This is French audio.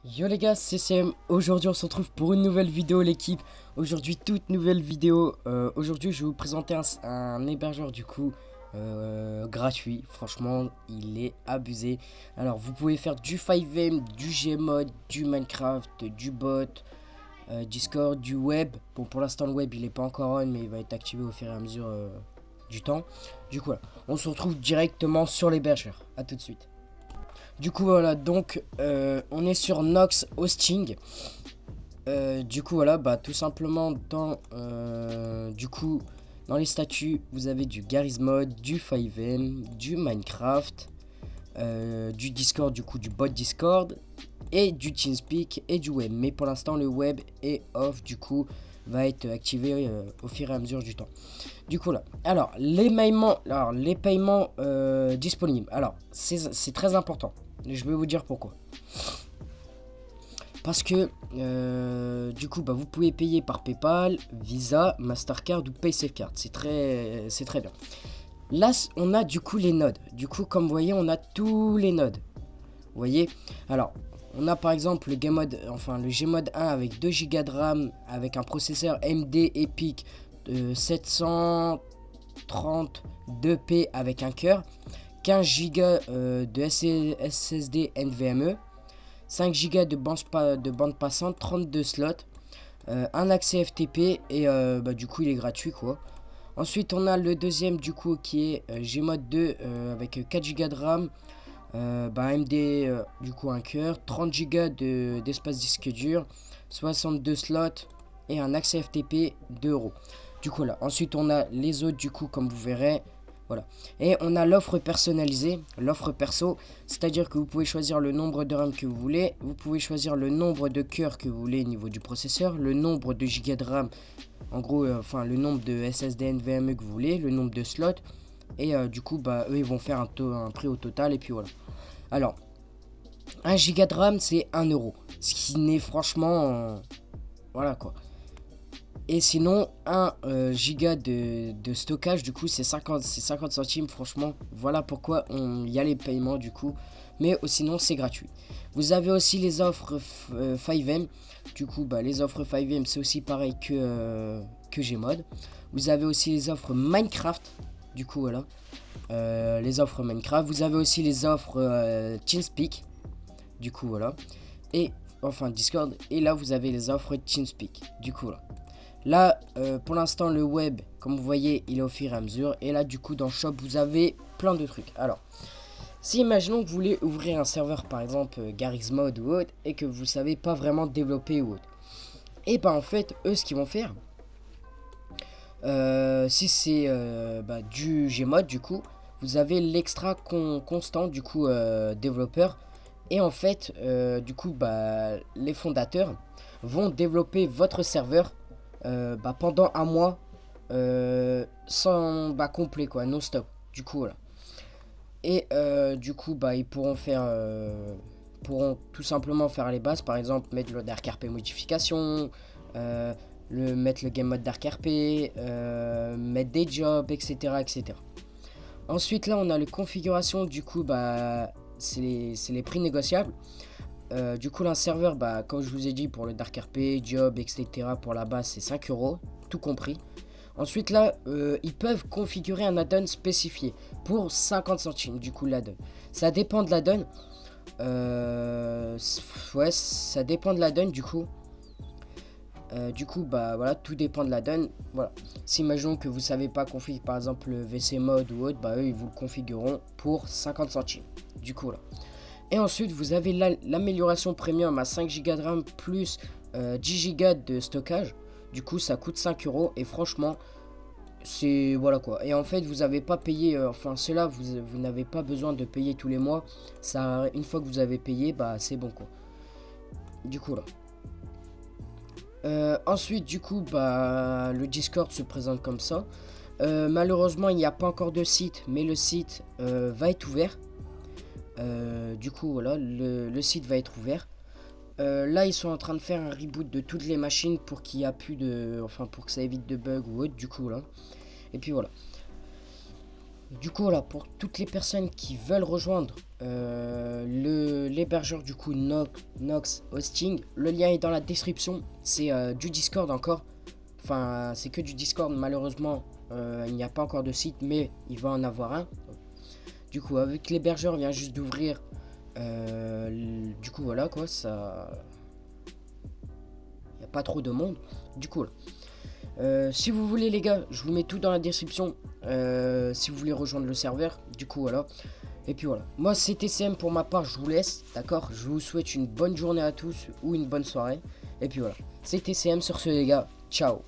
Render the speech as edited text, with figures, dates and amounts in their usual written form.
Yo les gars, c'est CM. Aujourd'hui on se retrouve pour une nouvelle vidéo l'équipe. Aujourd'hui toute nouvelle vidéo. Aujourd'hui je vais vous présenter un hébergeur du coup gratuit. Franchement il est abusé. Alors vous pouvez faire du 5M, du Gmod, du Minecraft, du bot, Discord, du web. Bon pour l'instant le web il est pas encore on mais il va être activé au fur et à mesure du temps. Du coup voilà, on se retrouve directement sur l'hébergeur. A tout de suite. Du coup voilà, donc on est sur Nox Hosting. Du coup voilà, bah tout simplement dans les statuts, vous avez du Garry's Mod, du 5M, du Minecraft, du Discord, du coup du bot Discord, et du TeamSpeak et du web. Mais pour l'instant le web est off, du coup va être activé au fur et à mesure du temps. Du coup là, alors les paiements disponibles. Alors c'est très important. Je vais vous dire pourquoi. Parce que du coup bah, vous pouvez payer par PayPal, Visa, Mastercard ou PaySafeCard. C'est très bien. Là on a du coup les nodes. Du coup comme vous voyez on a tous les nodes. Vous voyez. Alors on a par exemple le Gmod 1 avec 2 Go de RAM avec un processeur AMD EPIC 732P avec un cœur, 15 Go de SSD NVMe, 5 Go de bande passante, 32 slots, un accès FTP et bah, du coup il est gratuit quoi. Ensuite on a le deuxième du coup qui est Gmod 2 avec 4 Go de RAM, bah, AMD du coup un cœur, 30 Go d'espace disque dur, 62 slots et un accès FTP 2 €. Du coup là, ensuite on a les autres du coup comme vous verrez. Voilà. Et on a l'offre personnalisée, l'offre perso, c'est-à-dire que vous pouvez choisir le nombre de RAM que vous voulez, vous pouvez choisir le nombre de cœurs que vous voulez au niveau du processeur, le nombre de gigas de RAM, en gros, le nombre de SSD NVMe que vous voulez, le nombre de slots, et du coup, bah, eux, ils vont faire un prix au total, et puis voilà. Alors, 1 giga de RAM, c'est 1 €, ce qui n'est franchement, voilà quoi. Et sinon, 1 giga de stockage, du coup, c'est 50 centimes. Franchement, voilà pourquoi il y a les paiements, du coup. Mais sinon, c'est gratuit. Vous avez aussi les offres 5M. Du coup, bah, les offres 5M, c'est aussi pareil que Gmod. Vous avez aussi les offres Minecraft. Du coup, voilà. Les offres Minecraft. Vous avez aussi les offres TeamSpeak. Du coup, voilà. Et, enfin, Discord. Et là, vous avez les offres TeamSpeak. Du coup, là. Là, pour l'instant, le web, comme vous voyez, il est au fur et à mesure. Et là, du coup, dans Shop, vous avez plein de trucs. Alors, si imaginons que vous voulez ouvrir un serveur, par exemple, Garry's Mod ou autre, et que vous ne savez pas vraiment développer ou autre. Et ben, en fait, eux, ce qu'ils vont faire, si c'est bah, du Gmod, du coup, vous avez l'extra constant, du coup, développeur. Et en fait, du coup, bah, les fondateurs vont développer votre serveur bah, pendant un mois sans bah, complet quoi, non stop. Du coup voilà. Et du coup bah ils pourront tout simplement faire les bases, par exemple mettre le Dark RP modification, mettre le game mode Dark RP, mettre des jobs, etc., etc. Ensuite là on a les configurations, du coup bah c'est les prix négociables. Du coup, un serveur, bah, comme je vous ai dit, pour le Dark RP, Job, etc., pour la base, c'est 5 €, tout compris. Ensuite, là, ils peuvent configurer un add-on spécifié pour 50 centimes, du coup, l'add-on. Ça dépend de l'add-on. Ouais, ça dépend de l'add-on, du coup. Bah voilà, tout dépend de l'add-on. Voilà. Si imaginons que vous savez pas configurer, par exemple, le VC mode ou autre, bah eux, ils vous le configureront pour 50 centimes. Du coup, là. Et ensuite, vous avez l'amélioration premium à 5 Go de RAM plus 10 Go de stockage. Du coup, ça coûte 5 € et franchement, c'est voilà quoi. Et en fait, vous n'avez pas payé, cela, vous n'avez pas besoin de payer tous les mois. Ça, une fois que vous avez payé, bah c'est bon quoi. Du coup là. Ensuite, du coup, bah le Discord se présente comme ça. Malheureusement, il n'y a pas encore de site, mais le site va être ouvert. Du coup, voilà, le site va être ouvert. Là, ils sont en train de faire un reboot de toutes les machines pour qu'il y a plus de, pour que ça évite de bugs ou autre. Du coup, là. Et puis voilà. Du coup, là, pour toutes les personnes qui veulent rejoindre l'hébergeur du coup Nox Hosting, le lien est dans la description. C'est du Discord encore. Enfin, c'est que du Discord. Malheureusement, il n'y a pas encore de site, mais il va en avoir un. Du coup, avec l'hébergeur, vient juste d'ouvrir. Du coup, voilà quoi, ça. Il n'y a pas trop de monde. Du coup, là. Si vous voulez, les gars, je vous mets tout dans la description. Si vous voulez rejoindre le serveur, du coup, voilà. Et puis voilà. Moi, c'est TCM pour ma part, je vous laisse. D'accord. Je vous souhaite une bonne journée à tous ou une bonne soirée. Et puis voilà. C'est TCM sur ce, les gars. Ciao.